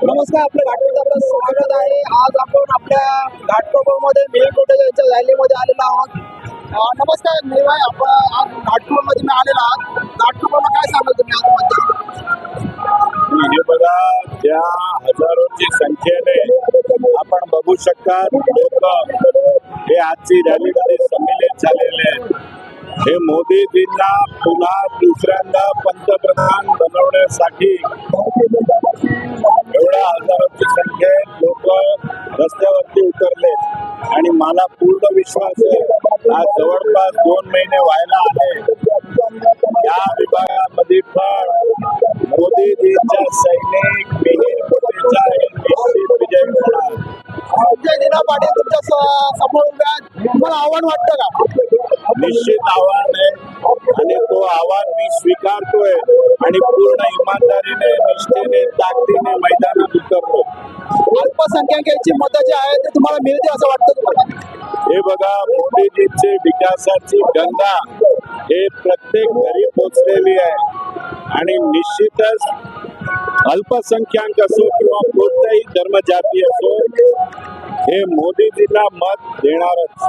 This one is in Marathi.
नमस्कार, आपल्या घाटकोपर आपलं स्वागत आहे. आज आपण आपल्या घाटकोपरमध्ये मेळकोटे यांच्या रॅलीमध्ये आलेलो आहोत. नमस्कार मेळभाई, आपण आज घाटकोपरमध्ये मी आलेलो आहात. घाटकोपरला काय सांगाल तुम्ही आजबद्दल? हे बघा, त्या हजारोची संख्येने आपण बघू शकता लोक हे आजची रॅलीमध्ये सम्मिलित झालेले आहेत. हे मोदीजींना पुन्हा दुसऱ्यांदा पंतप्रधान बनवण्यासाठी एवढ्या हजारोची संख्येत लोक रस्त्यावरती उतरले आणि मला पूर्ण विश्वास आहे आज जवळपास 2 महिने व्हायला आले. या विभागामध्ये पण मोदीजींच्या सैनिक मेळकोटेचा निश्चित विजय होणार. संजय दिना पाटील तुमच्या समोर उभे आहेत. तुम्हाला आव्हान वाटतं का? निश्चित आव्हान आहे आणि तो आव्हान मी स्वीकारतोय आणि पूर्ण इमानदारीने, निष्ठेने, ताकदीने मैदानात उतरलो. अल्पसंख्याकांची मतं जी आहेत ते तुम्हाला मिळते असं वाटतं तुम्हाला? हे बघा, मोदीजींची विकासाची गंगा हे प्रत्येक घरी पोचलेली आहे आणि निश्चितच अल्पसंख्याक असो किंवा कोणताही धर्मजाती असो हे मोदीजींना मत देणारच.